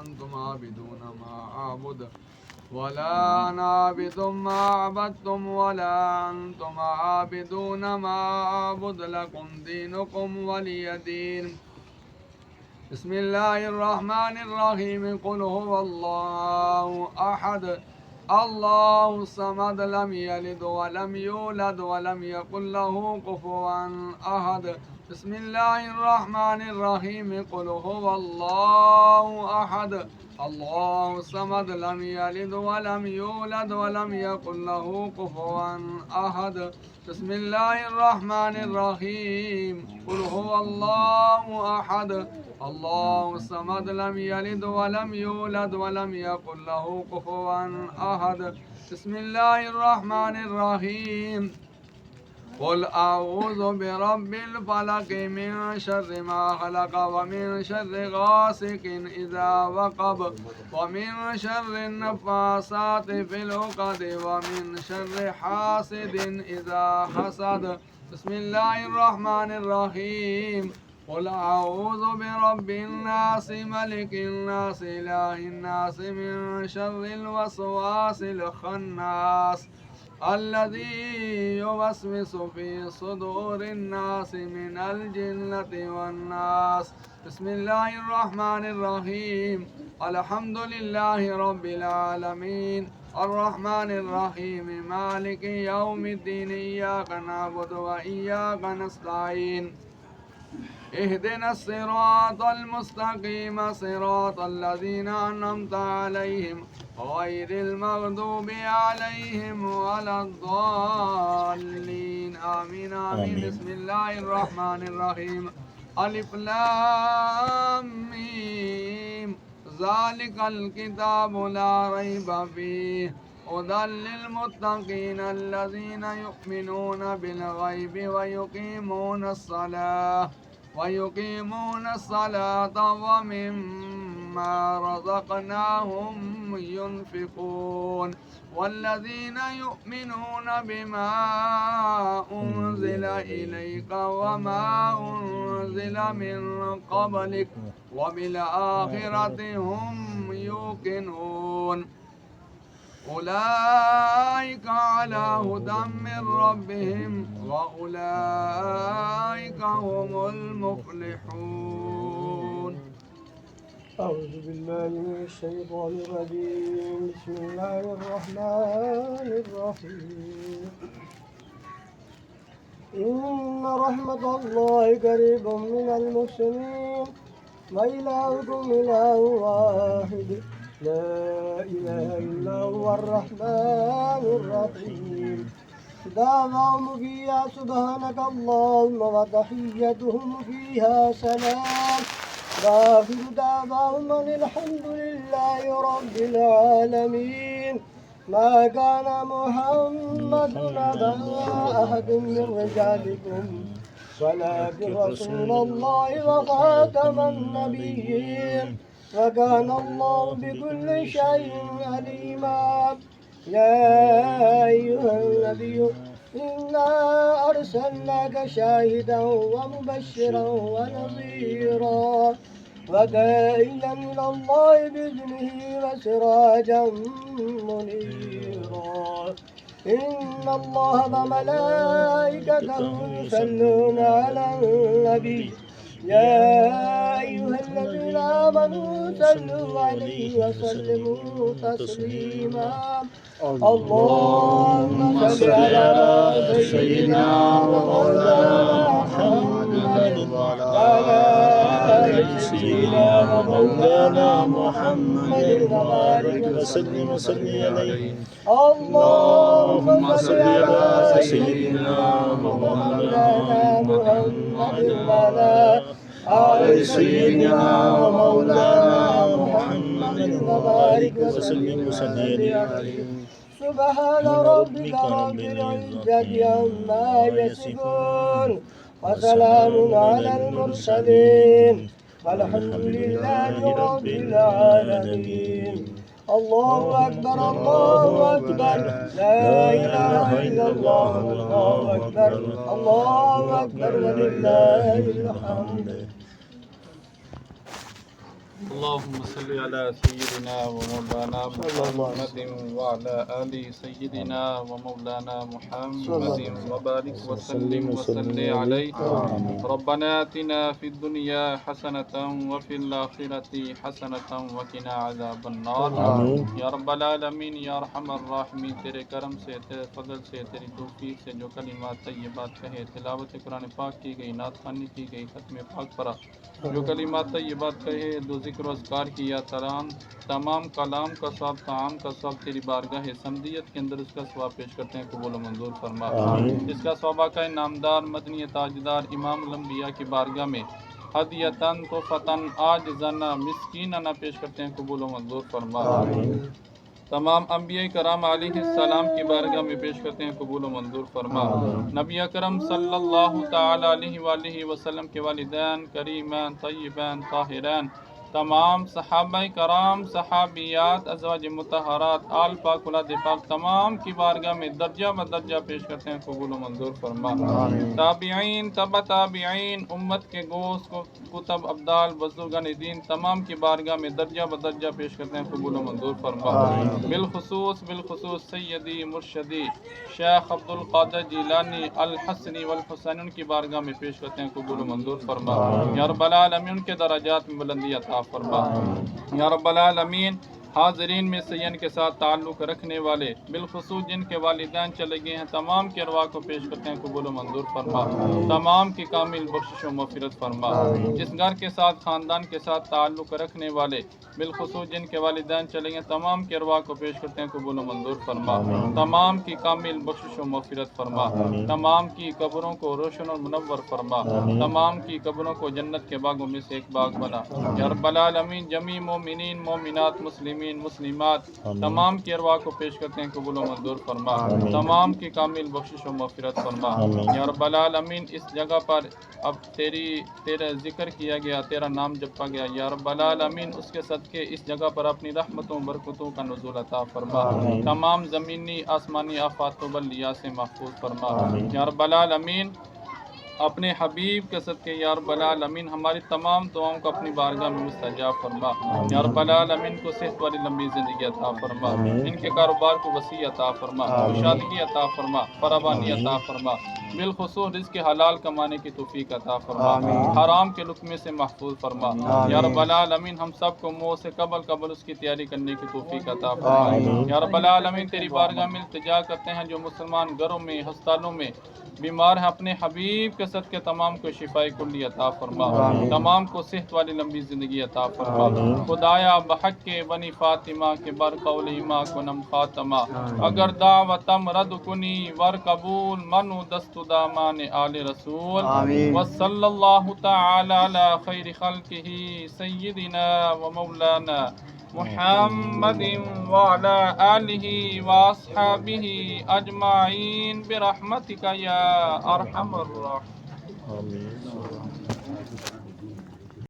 أنتم عابدون ما أعبد ولا أنا عابد ما عبدتم ولا أنتم عابدون ما أعبد لكم دينكم ولي دين. بسم الله الرحمن الرحيم. قل هو الله أحد الله الصمد لم يلد ولم يولد ولم يكن له كفوا أحد. بسم الله الرحمن الرحيم. قل هو الله أحد الله الصمد لم يلد ولم يولد ولم يكن له كفوا أحد. بسم الله الرحمن الرحيم. قل هو الله أحد الله الصمد لم يلد ولم يولد ولم يكن له كفوا أحد. بسم الله الرحمن الرحيم. قل أعوذ برب الفلق من شر ما خلق ومن شر غاسق إذا وقب ومن شر النفاثات في العقد ومن شر حاسد إذا حسد. بسم الله الرحمن الرحيم. قل أعوذ برب الناس ملك الناس إله الناس من شر الوسواس الخناس الذي يوسوس في صدور الناس من الجنة والناس. بسم الله الرحمن الرحيم. الحمد لله رب العالمين الرحمن الرحيم مالك يوم الدين إياك نعبد وإياك نستعين اهدنا الصراط المستقيم صراط الذين أنعمت عليهم غير المغضوب عليهم ولا الضالين آمين آمين. بسم الله الرحمن الرحيم. ألف لام ميم ذلك الكتاب لا ريب فيه هدى للمتقين الذين يؤمنون بالغيب ويقيمون الصلاة ومما رزقناهم ينفقون والذين يؤمنون بما أنزل إليك وما أنزل من قبلك وبالآخرة هم يوقنون أولئك على هدى من ربهم وأولئك هم المفلحون. أعوذ بالله من الشيطان الرجيم. بسم الله الرحمن الرحيم. إن رحمة الله قريب من المحسنين وإلهكم إله واحد لا إله إلا هو الرحمن الرحيم. دعواهم فيها سبحانك اللهم وتحيتهم فيها سلام وآخر دعواهم أن الحمد لله رب العالمين. ما كان محمد أبا أحد من رجالكم ولكن رسول الله وخاتم النبيين وكان الله بكل شيء عليما. يا أيها النبي إنا أرسلناك شاهدا ومبشرا ونذيرا وداعيا إلى الله بإذنه وسراجا منيرا. إن الله وملائكته يصلون على النبي يا أيها الذين آمنوا صلوا عليه وسلموا تسليما. اللهم صل على سيدنا ومولانا محمد وعلى آل سيدنا ومولانا محمد وبارك وسلم عليه. اللهم صل على سيدنا ومولانا محمد وعلى آل سيدنا ومولانا محمد وبارك وسلم عليه. سبحان ربك رب العزة عما يصفون وسلام على المرسلين والحمد لله رب العالمين. الله أكبر الله أكبر لا إله إلا الله الله أكبر الله أكبر ولله الحمد. اللهم صل على سيدنا ومولانا محمد وعلى آل سيدنا ومولانا محمد وبارك وسلم وصل عليه. ربنا آتنا في الدنيا حسنة وفي الآخرة حسنة وقنا عذاب النار. یا رب العالمین یا ارحم الراحمین، تیرے کرم سے، تیرے فضل سے، تیری توفیق سے جو کلمات طیبات کہے، تلاوت قرآن پاک کی گئی، نعت خوانی کی گئی، ختم پاک پڑا، جو کلمات طیبات کہے، دو ذکر و اذکار کیا، تمام کلام کا ثواب، طعام کا ثواب تیری بارگاہ سمدیت کے اندر اس کا ثواب پیش کرتے ہیں، قبول و منظور فرما. اس کا ثواب کا نامدار مدنی تاجدار امام الانبیاء کی بارگاہ میں ہدیتاً تحفتاً عاجزانہ مسکینانہ پیش کرتے ہیں، قبول و منظور فرما. تمام انبیاء کرام علیہ السلام کی بارگاہ میں پیش کرتے ہیں، قبول و منظور فرما. نبی اکرم صلی اللہ تعالی علیہ وآلہ وسلم کے والدین کریمان طیبین طاہرین، تمام صحابہ کرام، صحابیات، ازواج مطہرات، آل پاک اولاد پاک، تمام کی بارگاہ میں درجہ بدرجہ پیش کرتے ہیں، قبول و منظور فرما. تابعین، تبع تابعین، امت کے گوشت، کتب، ابدال، بزرگان دین، تمام کی بارگاہ میں درجہ بدرجہ پیش کرتے ہیں، قبول و منظور فرما. بالخصوص سیدی مرشدی شیخ عبد القادر جیلانی الحسنی والحسین، ان کی بارگاہ میں پیش کرتے ہیں، قبول و منظور فرما. یا رب العالمین ان کے درجات میں بلندی عطا فرما. یا رب العالمین حاضرین میں سے ان کے ساتھ تعلق رکھنے والے، بالخصوص جن کے والدین چلے گئے ہیں، تمام کے ارواح کو پیش کرتے ہیں، قبول و منظور فرما. تمام کی کامل بخشش و مغفرت فرما. جس گھر کے ساتھ، خاندان کے ساتھ تعلق رکھنے والے، بالخصوص جن کے والدین چلے گئے، تمام کے ارواح کو پیش کرتے ہیں، قبول و منظور فرما. تمام کی کامل بخشش و مغفرت فرما. تمام کی قبروں کو روشن اور منور فرما. تمام کی قبروں کو جنت کے باغوں میں سے ایک باغ بنا. یا رب العالمین جمیع مومنین، مومنات، مسلمین، مسلمات، تمام کی ارواح کو پیش کرتے ہیں، قبول و منظور فرما. تمام کی کامل بخشش و مغفرت فرما. یا رب العالمین اس جگہ پر اب تیرا ذکر کیا گیا، تیرا نام جپا گیا، یا رب العالمین اس کے صدقے اس جگہ پر اپنی رحمتوں برکتوں کا نزول عطا فرما. تمام زمینی آسمانی آفات و بلیات سے محفوظ فرما. یا رب العالمین اپنے حبیب کے صدقے یا رب العالمین ہماری تمام دعاؤں کو اپنی بارگاہ میں مستجاب فرما. یا رب العالمین کو صحت والی لمبی زندگی عطا فرما. ان کے کاروبار کو وسیع عطا فرما، کشادگی عطا فرما، فراوانی عطا فرما. بالخصوص رزق حلال کمانے کی توفیق عطا فرما. حرام کے لقمے سے محفوظ فرما. یا رب العالمین ہم سب کو موت سے قبل اس کی تیاری کرنے کی توفیق عطا فرما. یا رب العالمین تیری بارگاہ میں التجا کرتے ہیں، جو مسلمان گھروں میں، ہسپتالوں میں بیمار ہیں، اپنے حبیب کے صدقے تمام کو شفاء کلی عطا فرما. تمام کو صحت والی لمبی زندگی عطا فرما. خدایا بحق کے بنی فاطمہ کے بر قول ایما کنم خاتمہ، اگر دعوتم رد کنی ور قبول منو دست دامان آل رسول. وصلی اللہ تعالی علی خیر خلقہ سیدنا و مولانا محمد وعلى آله وأصحابه أجمعين برحمتك يا أرحم الراحمين.